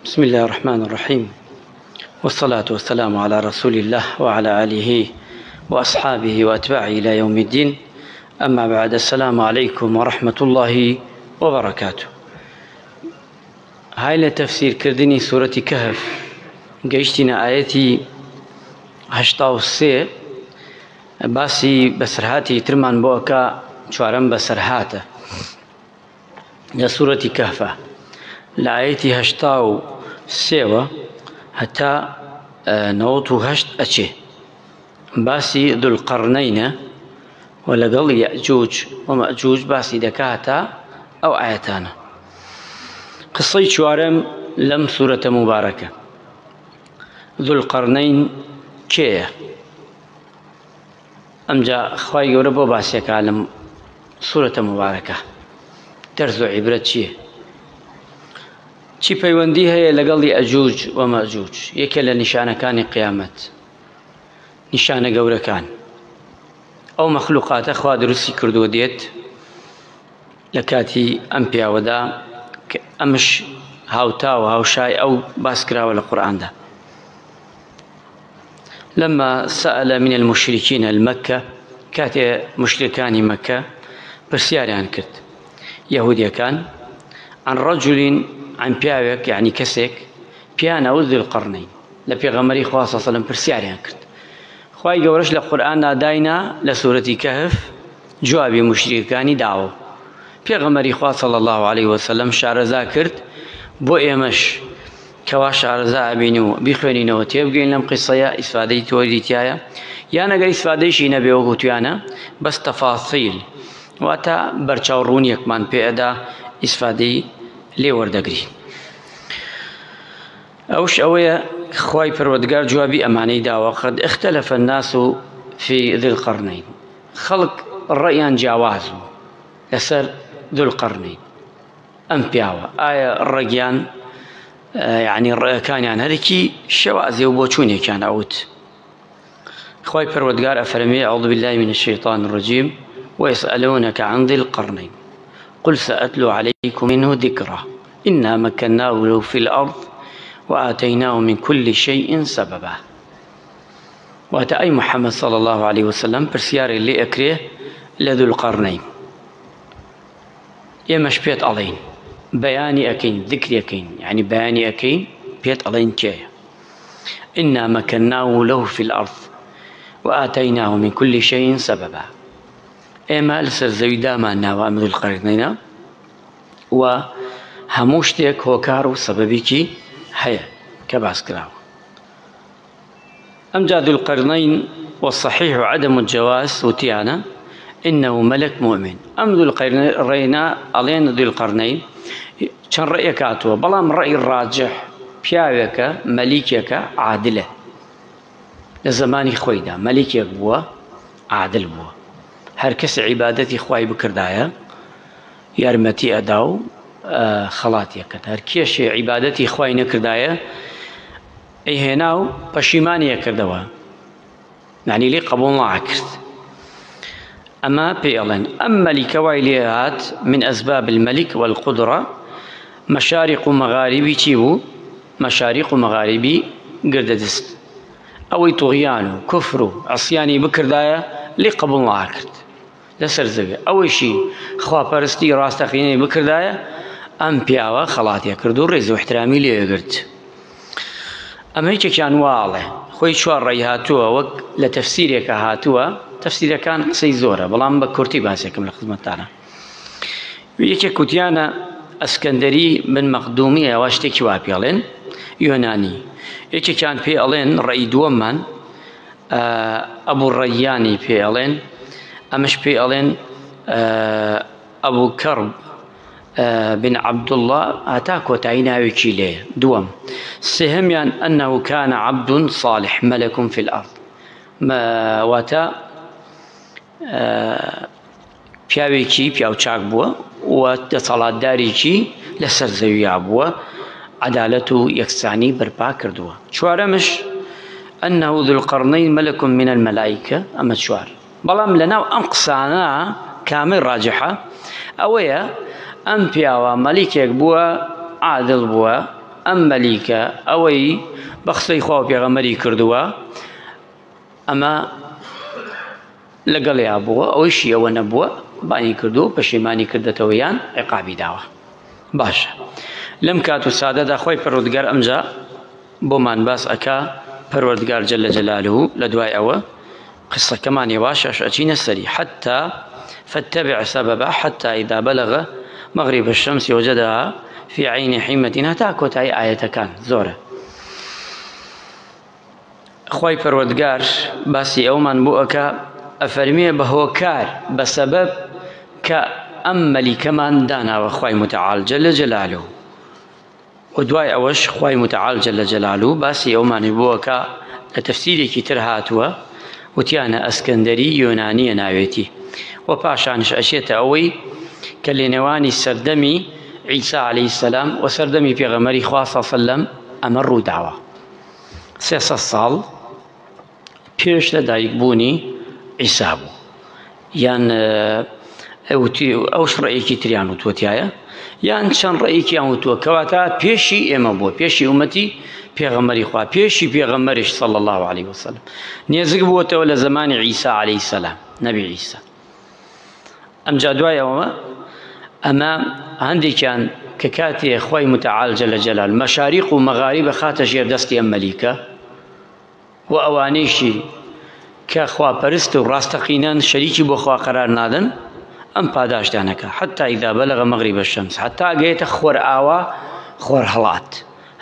بسم الله الرحمن الرحيم، والصلاة والسلام على رسول الله وعلى آله وأصحابه وأتباعه إلى يوم الدين. أما بعد، السلام عليكم ورحمة الله وبركاته. هاي لتفسير كردني سورة كهف قيشتنا آياتي 83 باسی بسرهاتی ترمان بوكا چوارم بسرهاته لسورة كهف لآياتي 83 حتى 98 أچه باسی ذو القرنين ولقل يأجوج ومأجوج باسی دكاتا أو آياتانا. قصي چوارم لم سورة مباركة. ذو القرنين كيه أمجا خواهي يوربو باسيك عالم سورة مباركة ترزو عبرة چی پەیوەندی هەیە لەگەڵی ئەجوج و مەجوج؟ یەکێ لە نیشانەکانی قیامەت، نیشانە گەورەکان. ئەو مەخلوقاتە خوا دروستی کردووە دێت لە کاتی ئەم پیاوەدا کە ئەمش هاوتاوە هاوشای ئەو باس کراوە لە قورئاندا. لما سأل من المشركين المكة كاتي مشركان مكة برسياريان كرت يهوديا كان عن رجل عن بياوك يعني كسك بيانا ذو القرنين لبيغمري خواه صلى الله عليه وسلم برسياريان كرت خواهي قورش لقرآن داينا لسورة كهف جوابي مشركاني دعوه بيغمري خواه صلى الله عليه وسلم شارزا كرت بو إيمش كوا شارزا بينو بيخوينينو وتيبقين لم قصيا إسفادي توريتيايا يانا قال إسفادي شي نبي وقوتيانا بس تفاصيل واتا برچاورون يكمان بيئدا إسفادي لي وردقري أوش أويا خواي پروردگار جوابي أماني داوا قد اختلف الناس في ذي القرنين. خلق الرأيان جاوازو لسر ذو القرنين أم بياوا آية الرقيان يعني الرأي كان يعني هذيكي شوازي وبوچوني كان أوت. خواي پروردگار أفرمي أعوذ بالله من الشيطان الرجيم ويسألونك عن ذي القرنين قل سأتلو عليكم منه ذكرى إنا مكناه له في الأرض وآتيناه من كل شيء سببا. وأتى أي محمد صلى الله عليه وسلم برسيار اللي أكريه لذو القرنين يمش بيت علين بياني أكين ذكري أكين يعني بياني أكين بيت علين كيه. إنا مكناه له في الأرض وآتيناه من كل شيء سببا. إما لسر زويدا ما ناوى ذو القرنين وهموشتك هوكارو سببيكي هيا كباس كراو. أمجا ذو القرنين والصحيح عدم الجواز وتيانا إنه ملك مؤمن. أم ذو القرنين ألين ذو القرنين كان رأيك أتوى بلام رأي الراجح بياوك مليكك عادلة لزماني خويدا مليكك بوا عادل بوا هر کس عبادتی خواهی بکردایە یارمەتی ئەدا و خەڵاتی ئەکات. هەر کێشێ عبادەتی خواهی نەکردایە ئەیهێنا و پەشیمانی ئەکردەوە یعنی لێ قبوڵ ناکرد. ئەمە پێی ئەڵێن ئەم مەلیکە وای لێ هات من ئەسباب المەلیک والقدرە مەشاریق و مەغاریبی چی بوو؟ مەشاریق و مەغاریبی گردەدەست ئەوەی توغیان و کوفر و عەسیانی بکردایە لێ قبوڵ ناکرد لەسەر زەوێ. ئەوەیشی خواپەرستی ڕاستەقینەی بکردایە ئەم پیاوە خەڵاتیە کرد و ڕێز و احترامی لێگرت. ئەمە هیچێکیان واڵێ خۆی چوار ڕێی هاتووە وەک لە تەفسیرێکە هاتووە. تەفسیرەکان قسەی زۆرە بەڵام بە کورتی باسێکم لە خزمەتتانە. یەکێک کوتیانە ئەسکەندەری بن مەخدومی ئەوە شتێکی وا پێڵێن یۆنانی. یەکێکیان پێ ئەڵێن ڕێی دووەممان ئەبوو ڕەیانی پێ ئەڵێن ئەمەش پێ ئەڵێن ئەبوو کەڕب بن عەبدوڵڵا هەتا کۆتایی ناوێکی لێیە. دووەم سێهەمیان ئەنەه کانە عەبد صالح مەلەک في الأرض واتە پیاوێکی پیاو چاک بووە و دەسەڵاتدارێکی لەسەر زەویا بووە عەدالەت و یەکسانی بەرپا کردووە. چوارەمش أنه ذو القرنين ملك من الملائكة أما شوار بلام لنا أم قصانا كامل راجحة أويا أم بياوا ملكك بوا عادل بوا ئەم مەلیکە ئەوەی بە قسەی خوا و پێغەمبەری کردووە ئەمە لەگەڵیا بووە ئەوەیشی ئەوە نەبووە بانی کردو پەشیمانی کردێتەوە یان عیقابی داوە. باشە لەم کات و سادەدا خۆی پەروەردگار ئەمجا بۆمان باس ئەکا پەروەردگار جەلە جەلالوهو لە دوای ئەوە قسەکەمان یەواشەش ئەچینە سەری حتى فاتبع سببا حتى إذا بلغ مغرب الشمس وجدها في عين حمة هتا کۆتایی ئاەتەکان زۆرە. خی پەروەردگار باسی ئەومان بۆ ئەکا ئەفەرمێ بە هۆکار بە سەبەب کە ئەم مەلیکەمان داناوە خی متعال جەلە جەلالوهو و دوای ئەوەش خی متعال جەلە جەلالوهو باسی ئەومانی بۆ ئەکا لە تەفسیرێکی تر هاتووە وتیانە ئەسکەندەری یۆنانیە ناوێتی و پاشانش ئەچێتە ئەوەی کە لە نێوانی سەردەمی عیسا عەلەیهی السەلام و سەردەمی پێغەمبەری خوا صلی الله عەلەیهی وسەلەم ئەمە ڕووداوە 300 ساڵ پێش لە دایکبوونی عیسا بوو یان ئەوش ڕێیەکی تریان وتوەتیایە یان چەند ڕێیەکیان وتووە کەواتە پێشی ئێمە بووە پێشی ئومەتی پێغەمبەری خوا پێشی پێغەمبەریش صلی الله علیه وسلم نێزک بووەتەوە لە زمانی عیسا عەلەیهی السەلام نەبی عیسا. ئەمجا دوایەوە ئەمە هەندێکیان کە کاتێ خی متعال جەلە جەلال مەشاریق و مەغاریبە خاتە ژێر دەستی ئەم مەلیکە و ئەوانەیشی کە خواپەرست و ڕاستەقینەن شەریکی بۆ خوا قەرار نادەن ئەم پاداشتانەکە حتى إذا بلغ مغرب الشمس حتى ئەگەیتە خۆر ئاوا خۆر هەڵات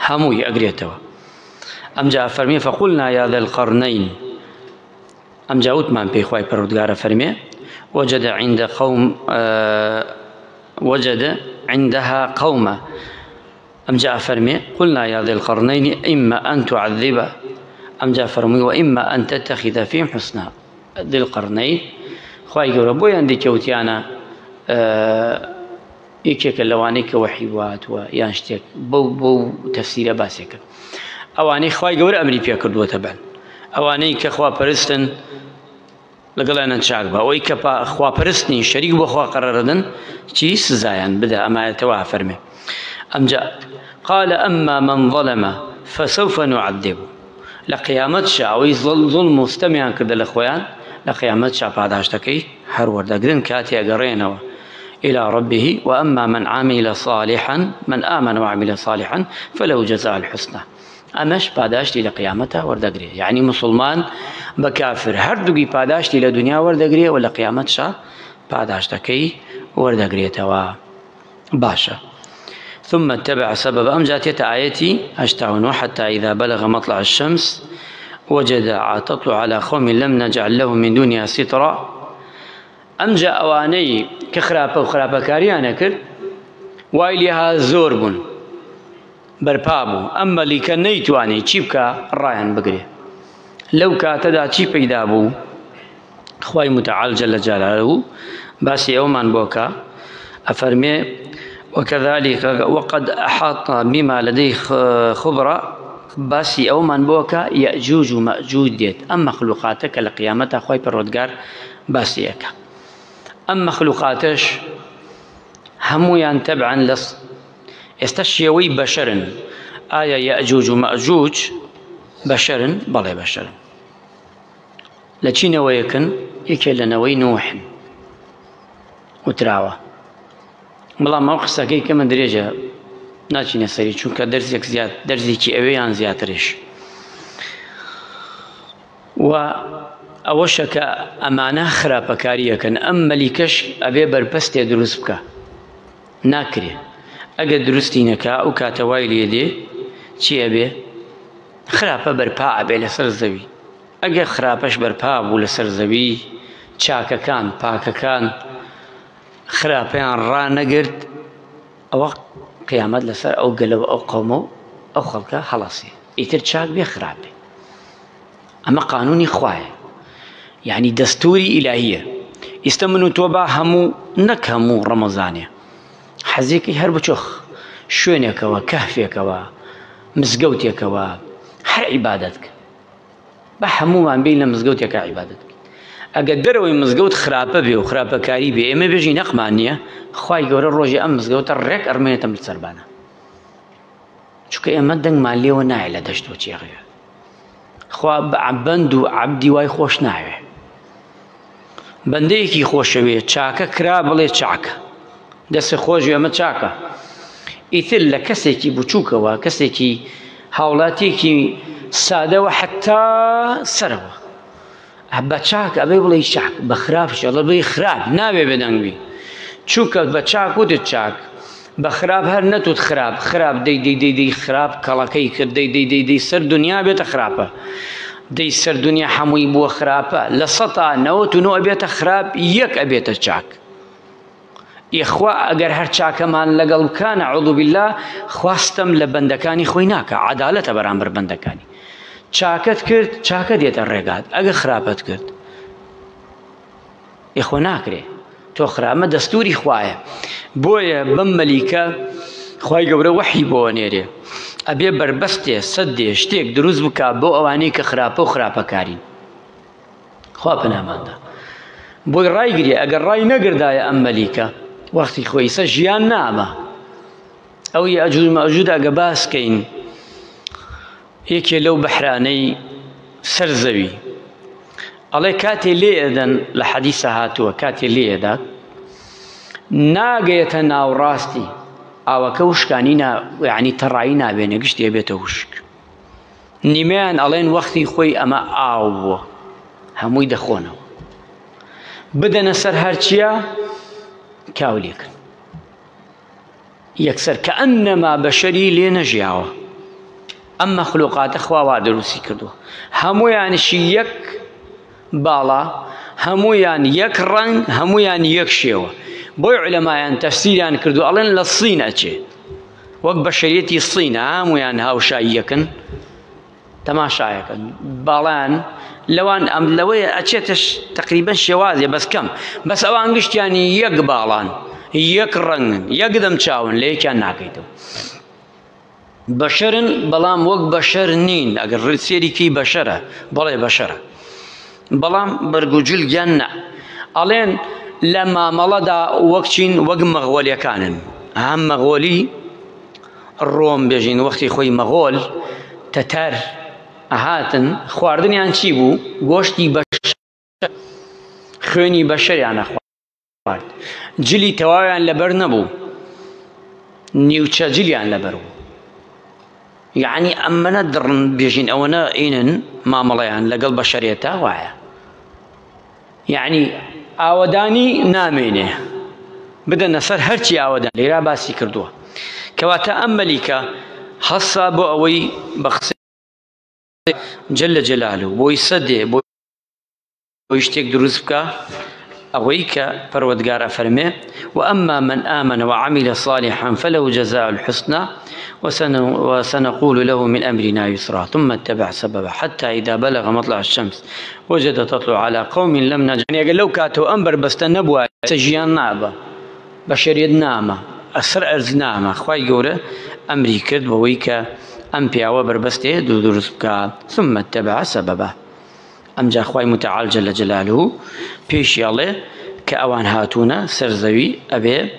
هەمووی ئەگرێتەوە. ئەمجا فەرمێ فقلنا يا ذا القرنين ئەمجا وتمان پێی خی پەروەردگارە فەرمێ وجد عندها قوما أمجا فرمي قلنا يا ذي القرنين إما أن تعذب أمجا فرمي وإما أن تتخذ فيهم حسنا. ذي القرنين خواهي قول بوي عندي كوتيانا يكيك اللوانيك وحيوات ويانشتك بو تفسير باسك أواني خواهي قول أمري فيها كردوة تبعا أواني كخوا برستن لەگەڵ نەچاکبە ئەوەی کە خواپەرستنی شەریک بۆ خوا قەرەردن چی سزایان بدە ئەمایەتەوە فەرمێ. ئەمجا قال أما من ظلم فسوف نعذبه لە قیامەتشا ئەوەی ظلم و ستەمیان کردە لە خۆیان لە قیامەتشا پاداشتەکەی هەر وەردەگرن کاتی ئەگەڕێنەوە إلى ربه وأما من عمل صالحا من آمن وعمل صالحا فله جزاء الحسنى ئەمەش پاداشتی لە قیامەتە وەردەگرێ یعنی مسلمان بە کافر هەردووگی پاداشتی لە دنیا وەردەگرێ و لە قیامەتشا پاداشتەکەی وەردەگرێتەوە. باشە ثم اتبع سبب أمجا آيتي 89 حتى إذا بلغ مطلع الشمس وجد تطلع على قوم لم نجعل له من دونها سترا أمجا أواني كخرابة وخرابة كاريانا كر وايليها زور بون برپابو ئەم مەلیکە نەیتوانێت چی بکە ڕایان بگرێ لەو کاتەدا چی پەیدا بوو خی متعال جەلە جەلالوهو باسی ئەومان بۆکە ئەفەرمێ وكذلك وقد أحاط بما لديه خبرة باسی ئەومان بۆکە یەجوج و مەجوج دێت ئەم مەخلوقاتە کە لە قیامەتە خی پەروەردگار باسی ئەکا ئەم مەخلوقاتش هەموویان تەبعەن لە ئێستا شێوەی بەشەرن ئایا یەجوج و مەجوج بەشەرن بەڵێ بەشەرن لە چینەوەیەکن یەکێ لەنەوەی نوحن وتراوە بەڵام ئەو قسەکەی کە من درێژە ناچینە سەری چونکە دەرزێک زیاد دەرزێکی ئەوەیان زیاترش و ئەوەشە کە ئەمانە خراپەکاریەکەن ئەم مەلیکەش ئەبێ بەرپەستێ دروست بکە ناکرێ ئەگەر درستی نەکا ئەو کاتەوای لێدێ چی ئەبێ خراپە بەرپا ئەبێ لەسەر زەوی ئەگەر خراپەش بەرپا بوو لەسەر زەوی چاکەکان پاکەکان خراپەیان ڕانەگرت ئەوە قیامەت لەسەر ئەو گەلەوە ئەو قەومە و ئەو خەڵکە هەڵەسێ ئیتر چاک بێ خراپێ ئەمە قانونی خوایە یعنی دەستوری ئیلاهیە ئێستا من و تۆ با هەموو نەک هەموو ڕەمەزانێ حەزێکی هەر بچۆخ شوێنێکەوە کەهفێکەوە مزگەوتێکەوە هەر عیبادەت کە بە هەموومان بین لە مزگەوتێکە عیبادەت کە ئەگەر دەرەوەی مزگەوت خراپە بێ و خراپەکاری بێ ئێمە بێژی نەقمان نییە خوای گەورە ڕۆژی ئەم مزگەوتە ڕێک ئەڕمێنێتە سەربانە چونکە ئێمە دەنگمان لێوە نایە لە دەشت و چێغێ خوا بەند و عەبدی وای خۆش ناوێ بەندەیەکی خۆشەوێ چاکە کرا بڵێ چاکە دەستی خۆشی ئەمە چاکە ئیتر لە کەسێکی بچووکەوە کەسێکی هاوڵاتیەکی سادەوە حتا سەرەوە بە چاک ئەبێ بڵێ چاک بە خراپش ئەڵێ بڵێ خراپ نابێ بەدەنگوی چووکە بە چاک وتت چاک بە خراپ هەر نەتوت خراپ دەی خراپ کەڵەکەی کرد دەی سەر دنیا بێتە خراپە دەی سەر دنیا هەمووی بووە خراپە لە 99 بێتە خراپ یەک ئەبێتە چاک ئیخوا ئەگەر هەر چاکەمان لەگەڵ بکانە عەوذ بالله خواستم لە بەندەکانی خۆی ناکە عەدالەتە بەرامبەر بەندەکانی چاکت کرد چاکە دێتە ڕێگات ئەگەر خراپەت کرد ئیخوا ناکرێ تۆ خرامە دەستوری خوایە بۆیە بەم مەلیکە خوای گەورە وەحی بۆ نێرێ ئەبێ بربەستێ سەدێ شتێک دروست بکات بۆ ئەوانەی کە خراپە و خراپەکارین خوا پەناماندا بۆی ڕایگرێ ئەگەر ڕای نەگردایە ئەم مەلیکە وەختی خۆی سە ژیان نامە ئەوی ئەجوود مەجوود ئەگە باسکەین یەکێ لەو بەحرانەی سەر زەوی ئەڵێ کاتێ لێ ئەدەن لە حەدیثە هاتووە کاتێ لێ ئەدا ناگەیەتە ناوڕاستی ئاوەکە وشکانی یعنی تەڕایی نابێنێ گشتی ئەبێتە وشک نیمەیان ئەڵێن وەختی خۆی ئەمە ئاو بووە هەمووی دەخۆنەوە بدەنە سەر هەرچیە کاولێکن یەکسەر کە ئەنەما بەشەری لێ نەژیاوە ئەم مەخلوقاتە خوا وا دروستی کردووە هەموویانشی یەک باڵا هەموویان یەک ڕەنگ هەموویان یەک شێوە بۆی عولەمایان تەفسیریان کردو ئەڵێن لە سین ئەچێت وەک بەشەریەتی سینە هەموویان هاوشای یەکن تەماشایەکەن باڵیان لەوان ئەم لەوەیە ئەچێتش تقریبا شێوازێ بەس کەم بەس ئەوان گشتیانی یەک باڵان یەک ڕەنگن یەک دەم چاون لە یەکیان ناکەیتەوە بەشەرن بەڵام وەک بەشەر نین ئەگەر سێریکی بەشەرە بەڵێ بەشەرە بەڵام بەرگوجلگیان نا ئەڵێن لە مامەڵەدا وەک چین وەک مەغۆلیەکانن هەم مەغۆلی ڕۆم بێژین وەختی خۆی مەغۆل تەتەر ئەهاتن خواردنیان چی بوو گۆشتی بەشەر خوێنی بەشەریانە خوارد جلی تەواویان لەبەر نەبوو نیوچە جلیان لەبەر بوو یعنی ئەمەنە دڕن بێژین ئەوەنە ئینن مامەڵەیان لەگەڵ بەشەرێتە وایە یعنی ئاوەدانی نامێنێ بدەنە سەر هەرچی ئاوەدان لێرا باسی کردووە کەواتە ئەم مەلیکە هەسا بۆ ئەوەی بە قسەی جەلە جەلالوه بۆی سەدێ بۆی شتێک دروست بکە ئەوەی کە پەروەردگار ئەفەرمێ وأما من آمن وعمل صالحا فله جزاء الحسنى وسنقول له من أمرنا يسرا ثم اتبع سببا حتى إذا بلغ مطلع الشمس وجد تطلع على قوم لم نجد يعني لو كاتو أنبر بس نبوة سجيان نابة بشريد نامة أسر أرز نامة خواهي قولة أمري كرد وويك أمبيا وبربسته دروس بكا ثم اتبع سببا أمجا خواهي متعال جل جلاله بيش يالله كأوان هاتونا سرزوي أبي